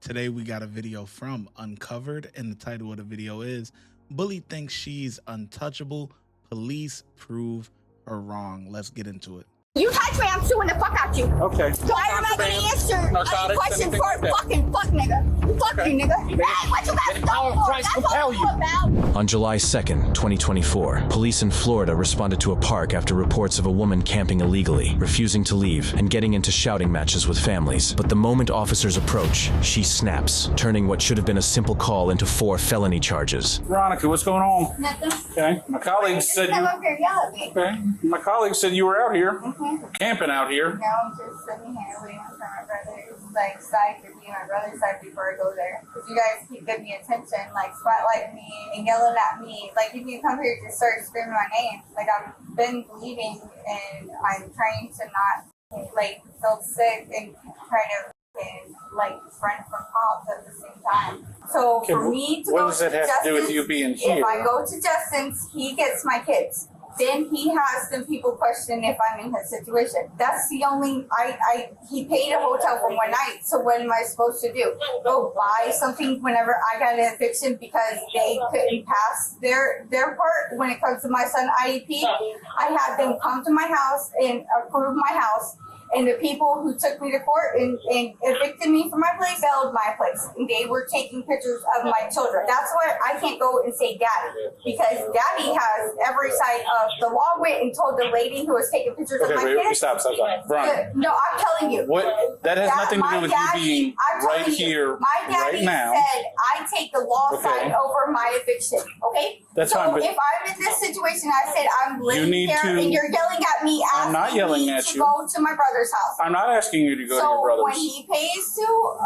Today we got a video from Uncovered, and the title of the video is Bully Thinks She's Untouchable, Police Prove Her Wrong. Let's get into it. You touch me, I'm suing the fuck out you. Okay. So I'm not gonna answer any questions for fucking fuck nigga. Fuck you, nigga. Hey, what you got to do? That's all you about. On July 2nd, 2024, police in Florida responded to a park after reports of a woman camping illegally, refusing to leave, and getting into shouting matches with families. But the moment officers approach, she snaps, turning what should have been a simple call into 4 felony charges. Veronica, what's going on? Nothing. Okay. My colleague said you. Come over here, yell at me. Okay. My colleague said you were out here, camping out here. No, I'm just sitting here waiting for my brother's side to be my brother's side before I go there. Because you guys keep giving me attention, like spotlighting me and yelling at me. Like you can come here to start screaming my name. Like I've been bleeding and I'm trying to not like feel sick and try to like run from cops at the same time. So Okay, for me to what go does that to have to do with Justin's, you being here? if I go to Justin's, he gets my kids. Then he has some people question if I'm in his situation. That's the only, he paid a hotel for one night, so what am I supposed to do? Go buy something whenever I got an eviction because they couldn't pass their part when it comes to my son IEP? I had them come to my house and approve my house. And the people who took me to court and evicted me from my place held my place. And they were taking pictures of my children. That's why I can't go and say daddy. Because daddy has every side of the law. Went and told the lady who was taking pictures of my kids. Stop. Veronica. No, I'm telling you. What? That has nothing to do with you being right here, my daddy right now. said I take the law side over my eviction. Okay? That's so fine, but if I'm in this situation, I said I'm living need here to- and you're yelling at me, I'm not yelling at to you. go to my brother's house. I'm not asking you to go to So your brother's. when he pays to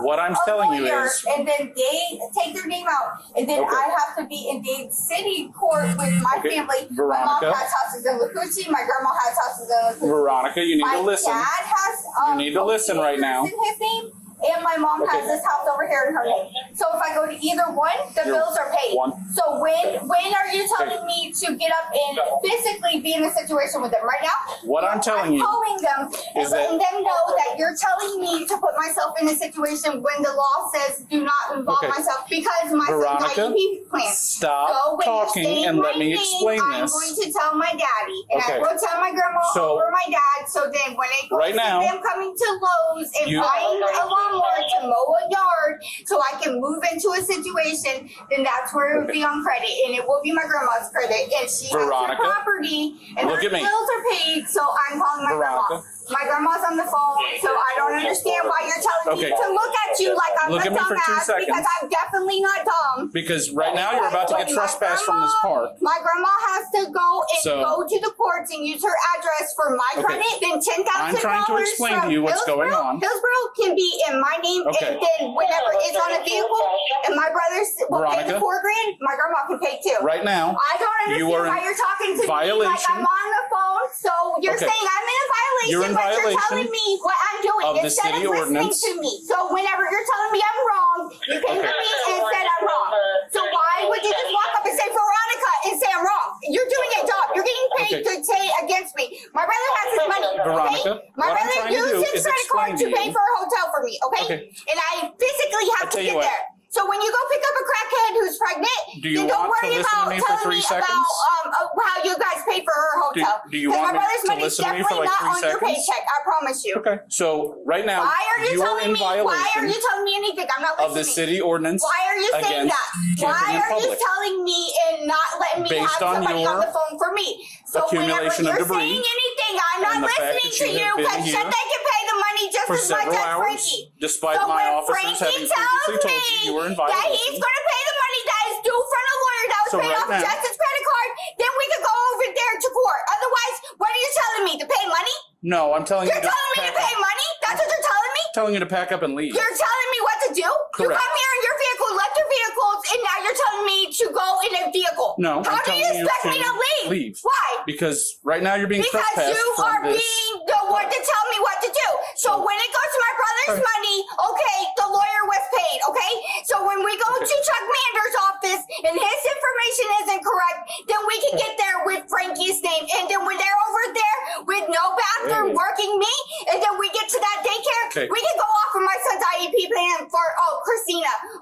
What I'm a telling you lawyer, is- and then they take their name out, and then Okay. I have to be in Dade City court with my Okay, family. Veronica. My mom has houses in Lacucci. My grandma has houses in Lacucci. Veronica, you need My to listen. dad has You need to listen right now. in his name, and my mom has this house over here in her name. So if I go to either one, the You're bills are paid. one. So when are you telling me to get up and physically be in a situation with them right now? What I'm telling you calling them and is that- letting them know that you're telling me to put myself in a situation when the law says do not involve Okay. myself because my son's Veronica, IEP plan. stop So when you talking say and let my me name, explain I'm this. going to tell my daddy, and Okay. I will tell my grandma So- over my dad. So then when it goes Right to now, them coming to Lowe's and you- buying a lawnmower to mow a yard, so I can move into a situation, then that's where it would be on credit, and it will be my grandma's credit, and she Veronica, has her property, and look her at me. bills are paid. So I'm calling my Veronica. grandma. My grandma's on the phone, so I don't understand why you're telling me Okay. to look at you like I'm Look a at me for 2 dumbass seconds. because I'm definitely not dumb. Because right now you're about to get When trespassed from this park. My grandma has to go and So- go to the courts and use her address for my Okay. credit. Then $10,000. I'm trying to explain to you what's going on. Hillsborough can be in my name, Okay. and then whenever it's on a vehicle, and my brothers will pay Veronica. the $4,000, my grandma can pay too. Right now, I don't understand you are in why you're talking to me like violation. I'm on the phone. So you're Okay. saying I'm in a violation, You're in but you're violation telling me what I'm doing of the instead city of listening ordinance. to me. So whenever you're telling me I'm wrong, you came to me and said I'm wrong. So why would you just walk up and say Veronica and say I'm wrong? You're doing a job. You're getting paid Okay. to say against me. My brother has his money. Veronica, okay? My what I'm brother trying to do used his is credit card explain to to pay you. for a hotel for me. Okay? Okay. And I physically have to tell you get what. there. So when you go pick up a crackhead who's pregnant, Do you then don't want to worry listen to about me for telling 3 me seconds? about how you guys pay for her hotel. Do you 'Cause want my me brother's to money's listen to me for definitely like not 3 on your seconds? paycheck. I promise you. Okay, so right now Why are you are telling in me? Why are violation you telling me anything? I'm not listening. of the city ordinance Why are you saying against that? camping Why in are you public. telling me and not letting me Based have on somebody your on the phone for me? So whenever accumulation of you're debris saying anything, I'm and not the fact listening that to you you have been because here they can pay the money just for as much several as hours, Frankie. despite so my when officers Frankie having tells previously told you were in that violation. he's going to pay the money that is due from the lawyer that was So paid right off now- Justin's credit card, then we could go over there to court. Otherwise, what are you telling me? To pay money? No, I'm telling You're you to telling me to pack pay up. money? That's what you're telling me? Telling you to pack up and leave. You're telling me what to do? You Correct. come here in your vehicle, left your vehicles, and now you're telling me to go in a vehicle. No, How I'm do telling you you expect to me to leave? leave. Why? Because right now you're being Because trespassed you from are this. being the one to tell me what to do. So when it goes to my brother's money, okay, the lawyer was paid, okay? So when we go to Chuck Mander's office and his information isn't correct, then we can get there with Frankie's name. And then when they're over there with no bathroom working me, and then we get to that daycare, Okay. we can go off of my son's IEP plan for, Christy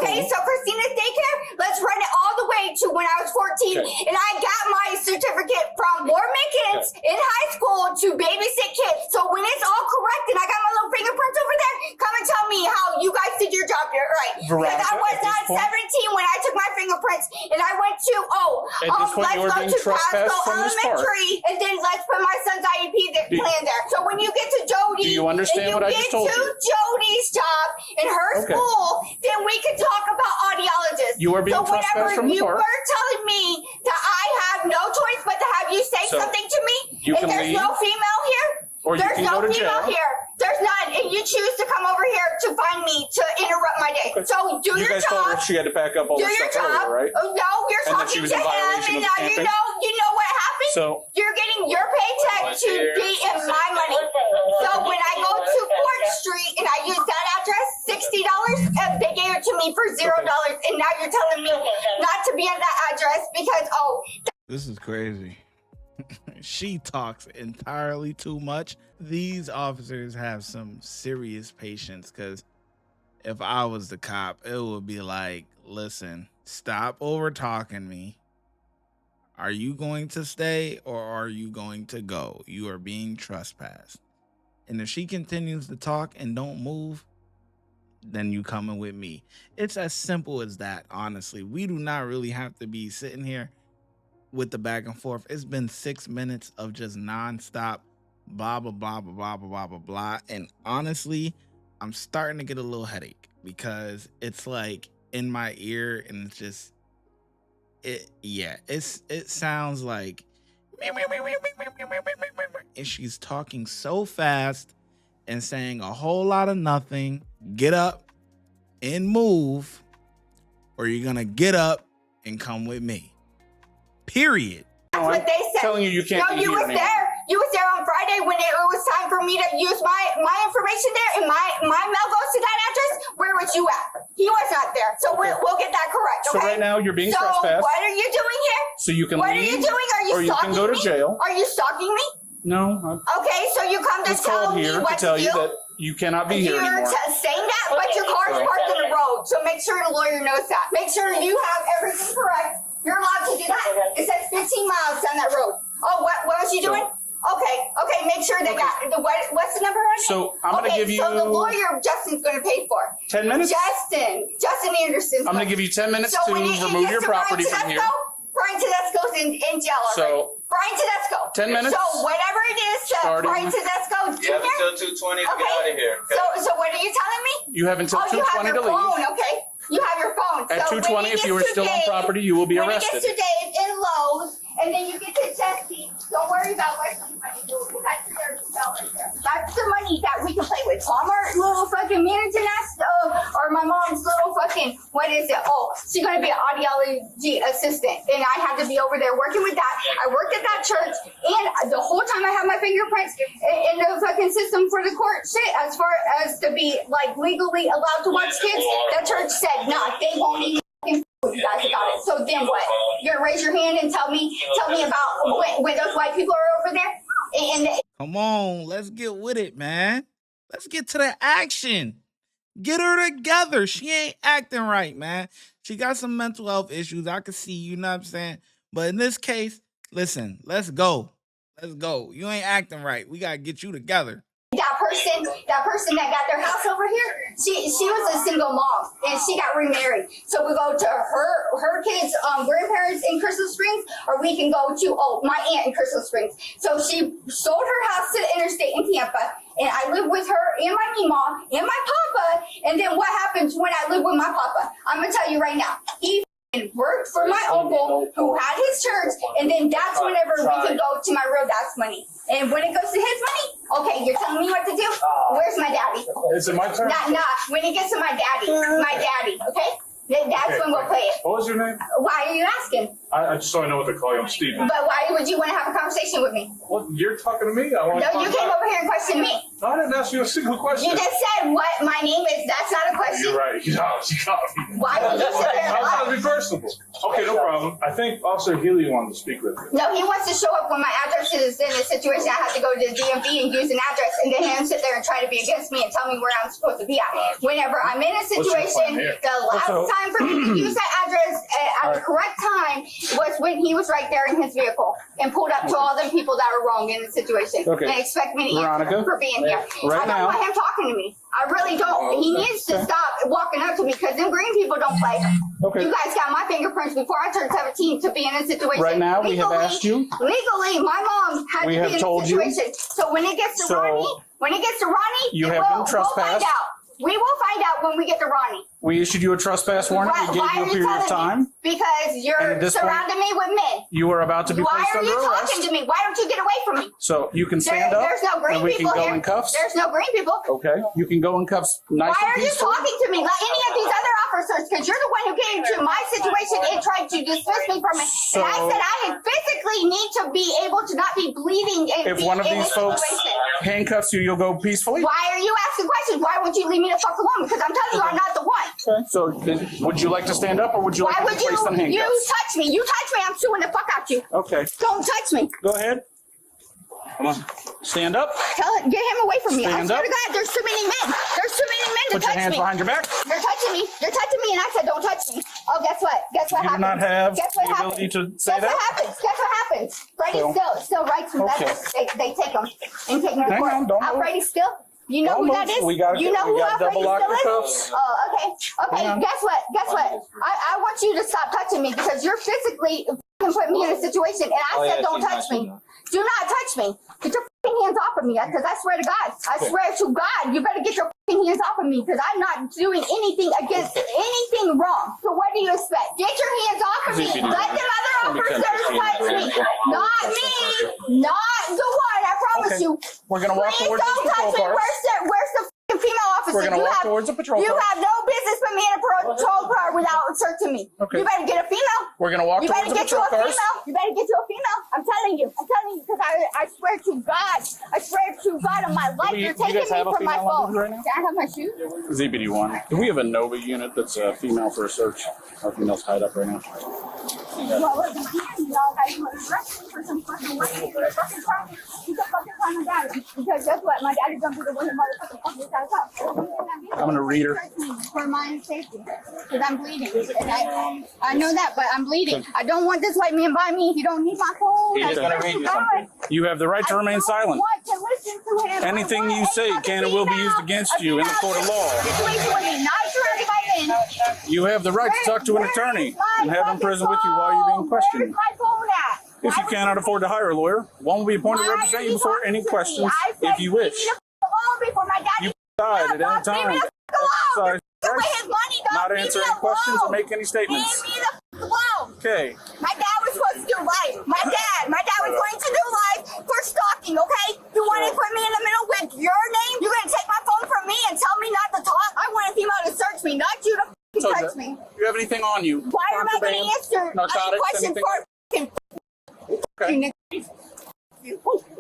Okay, so Christina's daycare, let's run it all the way to when I was 14, and I got my certificate from Mormon kids in high school to babysit kids. So when it's all correct and I got my little fingerprints over there, come and tell me how you guys did your job here, right? Because I was not 17 when I took my fingerprints, and I went to let's go to Pasco Elementary, and then let's put my son's IEP plan there. So when you get to Jody, do you understand what I just told you? Jody's job in her school, then we can talk about audiologists. You are being trespassed from the park. You were telling me that I have no choice but to have you say something to me, and there's no female here. Or you can go to jail. Here. There's none, and you choose to come over here to find me to interrupt my day. Okay. So do your job. You guys told her she had to pack up all the stuff earlier, right? Oh, no, you're talking to him, and now you know what happened? So you're getting your paycheck to be in my money. So when I go to 4th Street and I use that address, $60, they gave it to me for $0, and now you're telling me not to be at that address because, This is crazy. She talks entirely too much. These officers have some serious patience, because if I was the cop, it would be like, listen, stop over talking me. Are you going to stay or are you going to go? You are being trespassed. And if she continues to talk and don't move, then you coming with me. It's as simple as that, honestly. We do not really have to be sitting here with the back and forth. It's been 6 minutes of just nonstop blah blah blah blah blah blah blah blah. And honestly, I'm starting to get a little headache because it's like in my ear, and it's just it sounds like, and she's talking so fast and saying a whole lot of nothing. Get up and move, or you're gonna get up and come with me. Period. That's what they said. Telling you can't be here anymore. You was there on Friday when it was time for me to use my information there, and my mail goes to that address. Where was you at? He was not there. So we'll get that correct, okay? So right now you're being trespassed. What are you doing here? So you can leave. What are you doing? Are you or you can go to jail. Are you stalking me? No. Okay, so you come to tell me what to do? You that you cannot be here anymore. You're saying that, but your car's parked in the road. So make sure the lawyer knows that. Make sure you have everything correct. You're allowed to do that. It says 15 miles down that road. Oh, what was you doing? Okay, make sure they got what's the number on it? So I'm gonna give you. So the lawyer Justin's gonna pay for 10 minutes. Justin Anderson. I'm gonna give you 10 minutes to remove your property from here. Brian Tedesco's in jail already. So Brian Tedesco. 10 minutes. So whatever it is, Brian Tedesco. You have until 2:20 to get out of here. Okay? So what are you telling me? You have until 2:20 to leave. You have your phone, okay? You have your phone. At 2:20, if you are still on property, you will be arrested. When it gets to Dave in Lowe's, and then you get to Chesapeake, don't worry about what money do. That's the money that we can play with. Walmart little fucking Manhattan or my mom's little fucking, what is it? Oh, she's going to be an audiology assistant. And I have to be over there working with that. I worked at that church, and the whole time I have my fingerprints in the fucking system for the court shit, as far as to be like legally allowed to watch kids, that church said, nah, they won't even you guys got it. So then what? You're gonna raise your hand and tell me about when those white people are over there? And come on, let's get with it, man. Let's get to the action. Get her together. She ain't acting right, man. She got some mental health issues. I can see, you know what I'm saying? But in this case, listen, let's go. Let's go. You ain't acting right. We gotta get you together. That person that got their house over here, she was a single mom and she got remarried. So we go to her kids' grandparents in Crystal Springs, or we can go to my aunt in Crystal Springs. So she sold her house to the interstate in Tampa, and I live with her and my mama and my papa. And then what happens when I live with my papa? I'm gonna tell you right now. He worked for my uncle who had his church, and then that's whenever we can go to my real dad's money. And when it goes to his money, okay, you're telling me what to do? Where's my daddy? Is it my turn? Nah, when it gets to my daddy, okay? That's when we'll play it. What was your name? Why are you asking? I just so I know what to call you. I'm Steven. But why would you want to have a conversation with me? Well, you're talking to me. No, you came over here and questioned me. No, I didn't ask you a single question. You just said what my name is. That's not a question. You're right. You got me. Why would you sit there and I'm lie? trying to be personable. Okay, no problem. I think Officer Healy wanted to speak with you. No, he wants to show up when my address is in a situation. I have to go to the DMV and use an address, and then him sit there and try to be against me and tell me where I'm supposed to be at. Whenever I'm in a situation, the last time for me to use that address at the correct time was when he was right there in his vehicle and pulled up to all the people that were wrong in the situation and expect me to answer for being here. I don't want him talking to me. I really don't. He needs to stop walking up to me because them green people don't play. Okay. You guys got my fingerprints before I turned 17 to be in a situation. Right now, legally, we have asked you. Legally, my mom had to be in a situation. So when it gets to Ronnie, you have been trespassed. We'll find out. We will find out when we get to Ronnie. We issued you a trespass warning. We gave you a period of time. Because you're surrounding me with men. You were about to be placed under arrest. Why are you talking to me? Why don't you get away from me? So you can stand up. There's no green and we people can go here. in cuffs. There's no green people. Okay. You can go in cuffs. Nice Why are and you peaceful. talking to me like any of these other officers? Because you're the one who came to my situation and tried to dismiss me from it. And I said I physically need to be able to not be bleeding and If be one of in these this folks situation. handcuffs you, you'll go peacefully. Why are you asking questions? Why won't you leave me the fuck alone? Because I'm telling you, I'm not the one. Okay. So would you like to stand up or would you Why like would to be placed in handcuffs? you touch me? You touch me, I'm suing the fuck out you. Okay. Don't touch me. Go ahead. Come on. Stand up. Get him away from me. Stand I swear up. to God, there's too many men. There's too many men to Put your touch hands me. behind your back. You're touching me. You're touching me, and I said, don't touch me. Oh, guess what? Guess what You do happens? not have Guess what the happens? ability to say Guess that? what happens? Guess what happens? Freddie So- still writes some Okay. letters. They take them and take them to Hang court. on, don't move. Freddie still? You know Don't who that move. is? We gotta- you know we who gotta Freddie double lock still the is? cuffs. Oh, okay. Okay, Hang on. guess what? Guess what? I want you to stop touching me because you're physically put me in a situation, and I said don't touch me. Do not touch me. Get your hands off of me, because I swear to God, you better get your hands off of me, because I'm not doing anything against anything wrong. So what do you expect? Get your hands off of me. Let them other officers touch me. Not me. Not the one. I promise Okay. you. We're gonna walk Please towards don't the patrol touch me. cars. Where's the female officer? We're gonna walk towards the patrol You car. have no business putting me in a patrol car without searching me. Okay. You better get a female. We're gonna walk You towards better the get you patrol a cars. female. You better get you a female. I'm telling you, because I swear to God, on my life, you you're guys taking me have a from my female on phone. duty right now? Can I have my shoes? ZBD1. Do we have a Nova unit that's a female for a search? Our female's tied up right now. Y'all got you arrested for some fucking way. You're fucking crime. You can fucking find my daddy. Because guess what? My daddy's gonna be the one who motherfucking fucking this house. I'm gonna read her. For my safety. Because I'm bleeding. And I know that, but I'm bleeding. I don't want this white man by me. He don't need my phone. He's just gonna read you something. You have the right to remain silent. I don't want to listen to him. Anything you say can and will be used against you in the court of law. Situation with me, not surrounded by men. You have the right to talk to an attorney and have him present with you while you're being questioned. Where's my phone at? If you cannot afford to hire a lawyer, one will be appointed to represent you before any questions if you wish. You decide at any time. Exercise not answer any questions or make any statements. Leave me the alone. Okay. My dad was supposed to do life. My dad was going to do life for stalking, okay? You want to put me in the middle with your name? You're going to take my phone from me and tell me not to talk? I want a female to search me, not you to touch me. Do you have anything on you? Why am I going to answer any narcotics, question anything? for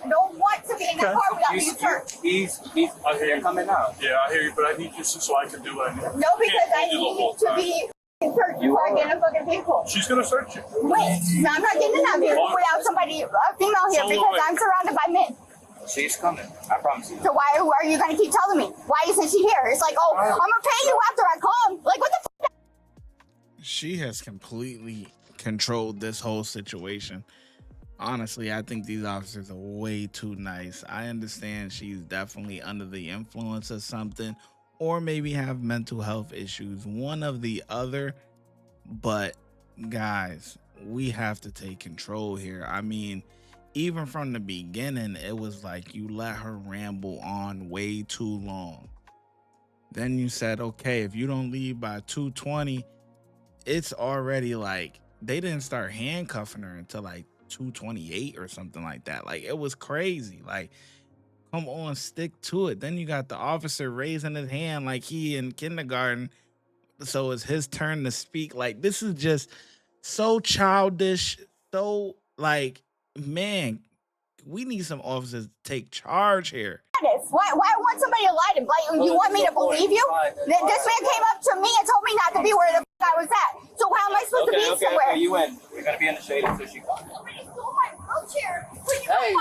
I don't want to be in the car without being searched. He's okay, you're coming out. Yeah, I hear you, but I need you so I can do what I need. No, because I need to be searched before I get in a fucking vehicle. She's gonna search you. Wait, no, I'm not getting in that vehicle without somebody, a female here, because I'm surrounded by men. She's coming. I promise you. So why are you going to keep telling me? Why isn't she here? It's like, oh, I'm going to pay you after I call. Like, what the fuck? She has completely controlled this whole situation. Honestly, I think these officers are way too nice. I understand she's definitely under the influence of something, or maybe have mental health issues, one of the other. But guys, we have to take control here. I mean, even from the beginning, it was like you let her ramble on way too long. Then you said, okay, if you don't leave by 2:20, it's already like they didn't start handcuffing her until like 2:28 or something like that. Like, it was crazy. Like, come on, stick to it. Then you got the officer raising his hand like he in kindergarten, so it's his turn to speak. Like, this is just So childish. So like, man, we need some officers to take charge here. Why I want somebody to lie to me? You want me to believe you? This man came up to me and told me not to be where the I was at. So how am I supposed to be somewhere? Okay, you win. You're gonna be in the shade until she comes. Somebody stole my wheelchair. Hey,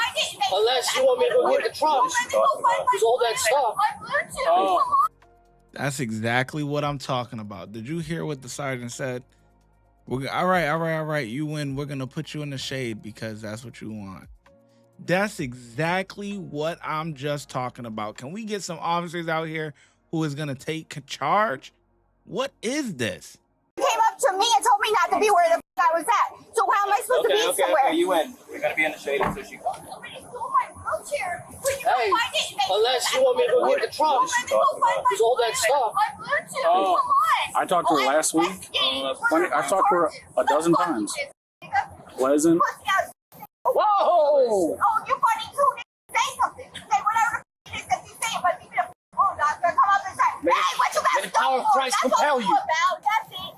unless you want me to go get the trunk, there's all that stuff. Oh. That's exactly what I'm talking about. Did you hear what the sergeant said? All right. You win. We're gonna put you in the shade because that's what you want. That's exactly what I'm just talking about. Can we get some officers out here who is gonna take charge? What is this? Came up to me and told me not to be where the I was at. So how am I supposed to be somewhere? Okay, you win. You're gonna be in the shade until she comes. Somebody stole my wheelchair. Hey, unless you want me to go get the trunk, there's all that stuff. Oh, I talked to her last week. I talked to her a dozen times. Pleasant. Whoa! Oh, you funny too. Say something. Say whatever it is that you say, but leave me the phone, doctor. Come up and say, hey, what you got? May the power of Christ compel you. That's it.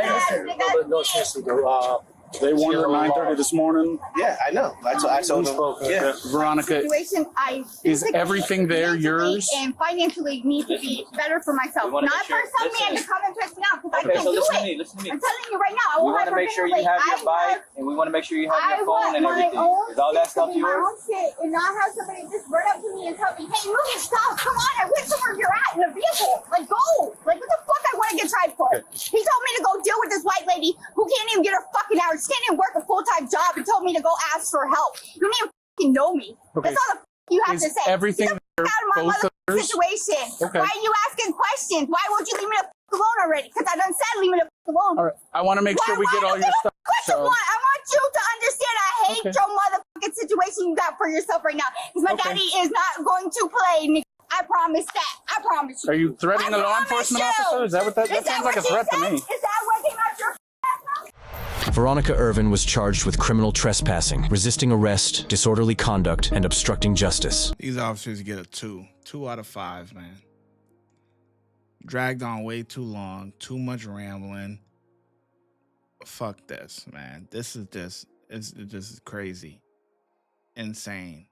Hey, listen, no, seriously, though. They warned her at 9:30 this morning. Yeah, I know. I told them. Yeah. Veronica, Situation, I is everything there yours? and financially need to be better for myself. We wanna Not make for sure- some man listen. to come and piss me off because Okay, I can't so do listen to it. me. Listen to me. I'm telling you right now, I We will want to make sure you have your bike, and we want to make sure you have your phone and everything. Is all that stuff My yours? own shit, and not have somebody just run up to me and tell me, "Hey, move your stuff. Come on, I went somewhere you're at in a vehicle. Like, go. Like, what the fuck? I want to get tried for." He told me to go deal with this white lady who can't even get her fucking hours. She can't even work a full-time job, and told me to go ask for help. You don't even fucking know me. Okay. That's all the you have Is to say. everything Get the there fuck out of my both of motherfucking yours? situation. Okay. Why are you asking questions? Why won't you leave me the fuck alone already? Because I done said leave me the fuck alone. All right. I want to make sure we get all your stuff. What you want? I want you to understand I hate Okay. your motherfucking situation you got for yourself right now. Because my Okay. daddy is not going to play, nigga. I promise that. I promise you. Are you threatening a I law promise enforcement you. officer? Is that what that Is sounds like a what you threat to said? me? Is that what came out your mouth? Veronica Irvin was charged with criminal trespassing, resisting arrest, disorderly conduct, and obstructing justice. These officers get a 2 out of 5, man. Dragged on way too long, too much rambling. Fuck this, man. This is crazy. Insane.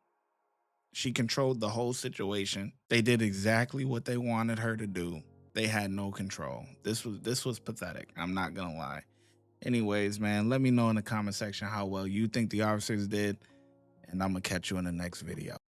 She controlled the whole situation. They did exactly what they wanted her to do. They had no control. This was pathetic. I'm not gonna lie. Anyways, man, let me know in the comment section how well you think the officers did, and I'm gonna catch you in the next video.